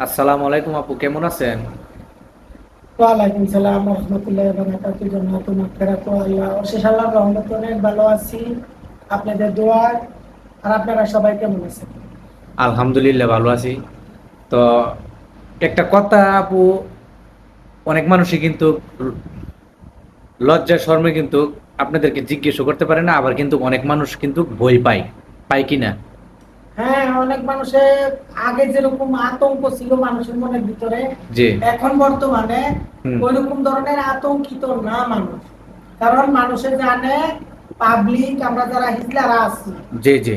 আসসালামু আলাইকুম আপু, কেমন আছেন? ওয়ালাইকুম সালাম রহমতুল্লাহ বারাকাতুহু। জান্নাতুল মাগফিরাত আল্লাহ অশেষ আল্লাহর রহমতে অনেক ভালো আছি, আপনাদের দোয়ায়। আর আপনারা সবাই কেমন আছেন? আলহামদুলিল্লাহ ভালো আছি। তো একটা কথা আপু, অনেক মানুষই কিন্তু লজ্জা শর্মে কিন্তু আপনাদেরকে জিজ্ঞেসও করতে পারে না, আবার কিন্তু অনেক মানুষ কিন্তু ভয় পায়, পায় কি না? হ্যাঁ, অনেক মানুষের আগে যেরকম আতঙ্ক ছিল মানুষের মনের ভিতরে, জি। এখন বর্তমানে হুম। ওইরকম ধরনের আতঙ্কিত না মানুষ। কারণ মানুষে জানে, পাবলিক আমরা যারা হিজলারা আছি, জি জি।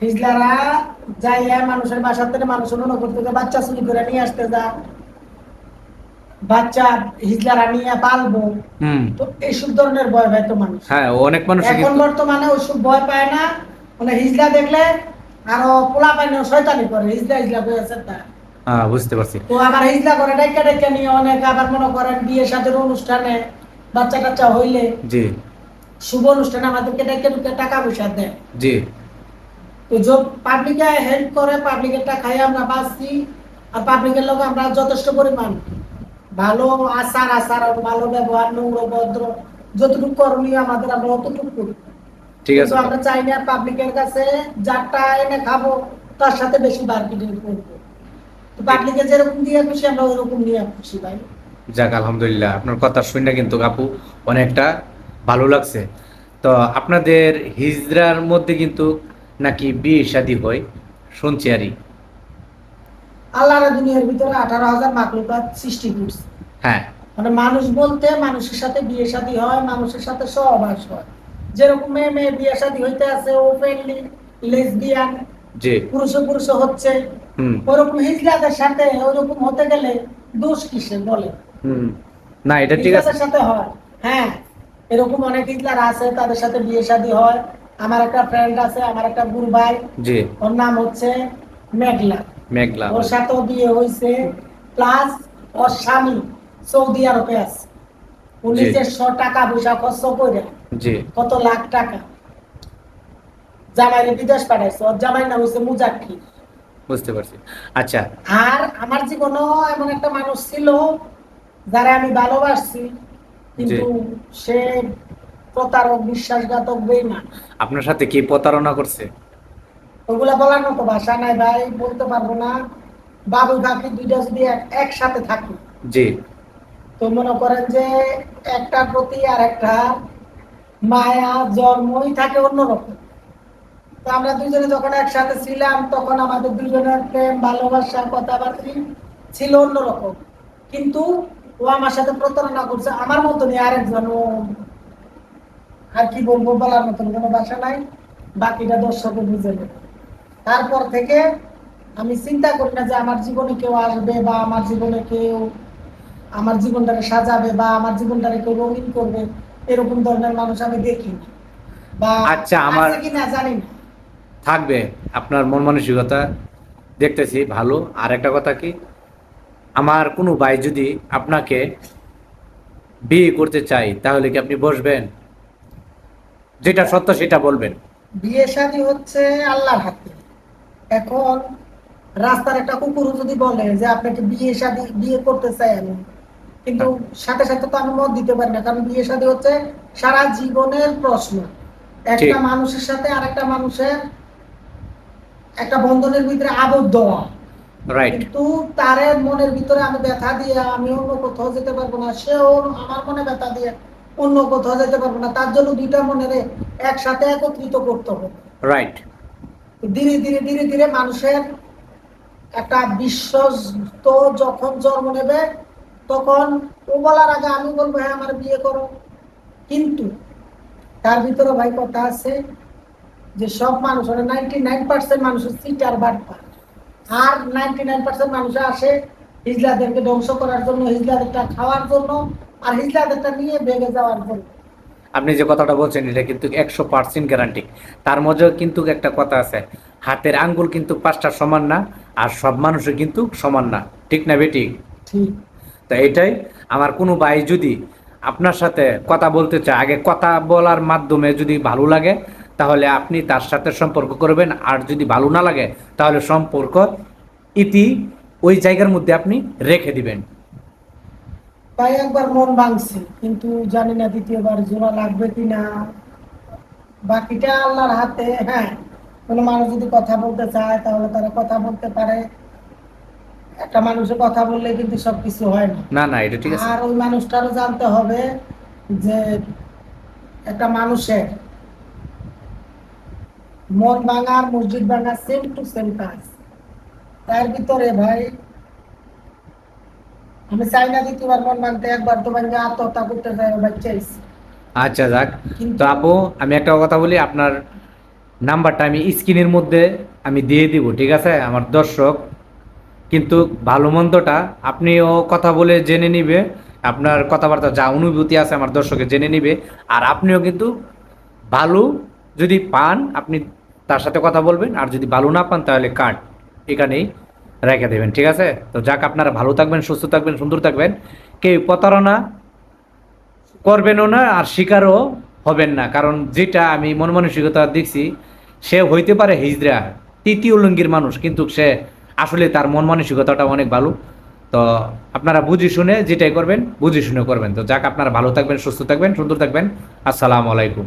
হিজলারা যাইয়া মানুষের বাসা থেকে মানুষের মনে করতে যে বাচ্চা চুরি করে নিয়ে আসতে যা, বাচ্চা হিজলারা নিয়ে পালবো। হুম। তো এইসব ধরনের ভয় পায় তো মানুষ। হ্যাঁ, অনেক মানুষই এখন কিন্তু। বর্তমানে ওইসব ভয় পায় না। মানে হিজলা দেখলে আরো পোলা পাইনে শয়তানি করে, হিজলা হিজলা হয়েছে তা। হ্যাঁ, বুঝতে পারছি। তো আবার হিজলা করে ডাইকা ডাইকা নিয়ে অনেক, আবার মনে করেন বিয়ে শাদীর অনুষ্ঠানে বাচ্চা কাচ্চা হইলে জি শুভ অনুষ্ঠানে আমাদেরকে ডাইকা ঢুকে টাকা পয়সা দেয়। জি। তো পাবলিকে হেল্প করে, পাবলিকের টাকায় আমরা বাঁচছি। আর পাবলিকের লোক আমরা যথেষ্ট পরিমাণ ভালো আচার আচরণ, ভালো ব্যবহার, নম্র ভদ্র যতটুকু করণীয় আমাদের আমরা অতটুকু করি। ঠিক কিন্তু আছে তো। আমরা চাই না পাবলিকের কাছে যারটা এনে খাবো তার সাথে বেশি মার্কেটিং করবো। তো পাবলিকে যেরকম দিয়ে খুশি আমরা ওইরকম নিয়ে খুশি ভাই। যাক, আলহামদুলিল্লাহ, আপনার কথা শুনে কিন্তু আপু অনেকটা ভালো লাগছে। তো আপনাদের হিজড়ার মধ্যে কিন্তু নাকি বিয়ে শাদী হয়, শুনছি আরই। আল্লাহর দুনিয়ার ভিতরে 18,000 মাকলুকাত সৃষ্টি করছে। হ্যাঁ। মানে মানুষ বলতে মানুষের সাথে বিয়ে শাদী হয়, মানুষের সাথে সহবাস হয়। যেরকম মেয়ে মেয়ে বিয়ে শাদী হইতে আছে ওপেনলি লেসবিয়ান, জি। পুরুষে পুরুষে হচ্ছে, হুম। ওরকম হিজলাদের সাথে ওরকম হতে গেলে দোষ কিসের বলে? হুম। না, এটা ঠিক আছে। হিজলাদের সাথে হয়। হ্যাঁ, এরকম অনেক হিজলার আছে, তাদের সাথে বিয়ে শাদী হয়। আমার একটা ফ্রেন্ড আছে, আমার একটা গুরু ভাই, জি। ওর নাম হচ্ছে মেঘলা। মেঘলা। ওর সাথেও বিয়ে হয়েছে, প্লাস ওর স্বামী সৌদি আরবে আছে। ও জি নিজস্ব টাকা পয়সা খরচ করে জি। কত লাখ টাকা জামাইরে বিদেশ পাঠাইছে। ওর জামাইয়ের নাম হচ্ছে মুজাক্কির। বুঝতে পারছি। আচ্ছা। আর আমার জীবনেও এমন একটা মানুষ ছিল যারা আমি ভালোবাসছি, জি। কিন্তু সে প্রতারক, বিশ্বাসঘাতক, বেঈমান। আপনার সাথে কি প্রতারণা করছে? ওগুলা বলার মতো ভাষা নাই ভাই, বলতে পারবো না। বাবু কাকি দুইটা যদি একসাথে থাকি, জি। তো মনে করেন যে একটার প্রতি আর একটা মায়া জন্মই থাকে অন্যরকম। তো আমরা দুজনে যখন একসাথে ছিলাম তখন আমাদের দুজনের প্রেম ভালোবাসা কথাবার্তা ছিল অন্যরকম। কিন্তু ও আমার সাথে প্রতারণা করছে আমার মতনই আরেকজন। ও আর কি বলবো, বলার মতন কোনো ভাষা নাই। বাকিটা দর্শকে বুঝে নেবে। তারপর থেকে আমি চিন্তা করি না যে আমার জীবনে কেউ আসবে বা আমার জীবনে কেউ আমার জীবনটাকে সাজাবে বা আমার জীবনটাকে কেউ রঙিন করবে। এরকম ধরনের মানুষ আমি দেখিনি, বা আচ্ছা, আমার আছে কিনা জানি না। থাকবে আপনার মন মানসিকতা দেখতেছি ভালো। আর একটা কথা কি, আমার কোনো ভাই যদি আপনাকে বিয়ে করতে চাই তাহলে কি আপনি বসবেন? যেটা সত্য সেটা বলবেন। বিয়ে শাদী হচ্ছে আল্লাহর হাতে। এখন রাস্তার একটা কুকুর যদি বলে যে আপনাকে বিয়ে শাদী বিয়ে করতে চাই আমি, কিন্তু হ্যাঁ, সাথে সাথে তো আমি মত দিতে পারি না, কারণ বিয়ে শাদী হচ্ছে সারা জীবনের প্রশ্ন। একটা ঠিক। মানুষের সাথে আরেকটা মানুষের একটা বন্ধনের ভিতরে আবদ্ধ হওয়া। রাইট। কিন্তু তার মনের ভিতরে আমি ব্যথা দিয়ে আমি অন্য কোথাও যেতে পারবো না, সেও আমার মনে ব্যথা দিয়ে অন্য কোথাও যেতে পারবো না। তার জন্য দুইটা মনের একসাথে একত্রিত করতে হবে। রাইট। ধীরে ধীরে ধীরে ধীরে মানুষের একটা বিশ্বস্ত যখন জন্ম নেবে, তখন ও বলার আগে আমি বলবো হ্যাঁ আমার বিয়ে করো। কিন্তু তার ভিতরে ভাই কথা আছে যে সব মানুষ, 99% মানুষের সিটার বাটপার। আর 99% মানুষ আসে হিজলাদেরকে ধ্বংস করার জন্য, হিজলাদেরটা খাওয়ার জন্য, আর হিজলাদেরটা নিয়ে ভেগে যাওয়ার জন্য। আপনি যে কথাটা বলছেন এটা কিন্তু 100% গ্যারান্টি। তার মধ্যেও কিন্তু একটা কথা আছে, হাতের আঙ্গুল কিন্তু পাঁচটা সমান না, আর সব মানুষও কিন্তু সমান না। ঠিক না বেঠিক? ঠিক। তা এটাই, আমার কোনো ভাই যদি আপনার সাথে কথা বলতে চায়, আগে কথা বলার মাধ্যমে যদি ভালো লাগে তাহলে আপনি তার সাথে সম্পর্ক করবেন, আর যদি ভালো না লাগে তাহলে সম্পর্ক ইতি ওই জায়গার মধ্যে আপনি রেখে দিবেন। ভাই একবার মন ভাঙছে, কিন্তু জানি না দ্বিতীয়বার জোড়া লাগবে কিনা। বাকিটা আল্লাহর হাতে। হ্যাঁ, কোনো মানুষ যদি কথা বলতে চায় তাহলে তারা কথা বলতে পারে। একটা মানুষের কথা বললে কিন্তু সবকিছু হয় না। না না, এটা ঠিক আছে। আর ওই মানুষটারও জানতে হবে যে একটা মানুষের মন ভাঙা আর মসজিদ ভাঙা সেম টু সেম কাজ। তার ভিতরে ভাই আমি চাই না দ্বিতীয়বার মন ভাঙতে, একবার তো ভাঙে আত্মহত্যা করতে চাই বাচ্চাইছি। আচ্ছা যাক। তো কিন্তু আপু, আমি একটা কথা বলি, আপনার নাম্বারটা আমি স্ক্রিনের মধ্যে আমি দিয়ে দিব, ঠিক আছে? আমার দর্শক কিন্তু ভালো মন্দটা আপনিও কথা বলে জেনে নিবে, আপনার কথাবার্তা যা অনুভূতি আছে আমার দর্শকে জেনে নিবে। আর আপনিও কিন্তু ভালো যদি পান আপনি তার সাথে কথা বলবেন, আর যদি ভালো না পান তাহলে কাট এখানেই রেখে দেবেন, ঠিক আছে? তো যাক, আপনারা ভালো থাকবেন, সুস্থ থাকবেন, সুন্দর থাকবেন। কেউ প্রতারণা করবেনও না আর শিকারও হবেন না, কারণ যেটা আমি মন মানসিকতা দেখছি, সে হইতে পারে হিজড়া তৃতীয় লিঙ্গের মানুষ, কিন্তু সে আসলে তার মন মানসিকতাটা অনেক ভালো। তো আপনারা বুঝে শুনে যেটাই করবেন বুঝে শুনে করবেন। তো যাক, আপনারা ভালো থাকবেন, সুস্থ থাকবেন, সুন্দর থাকবেন। আসসালামু আলাইকুম।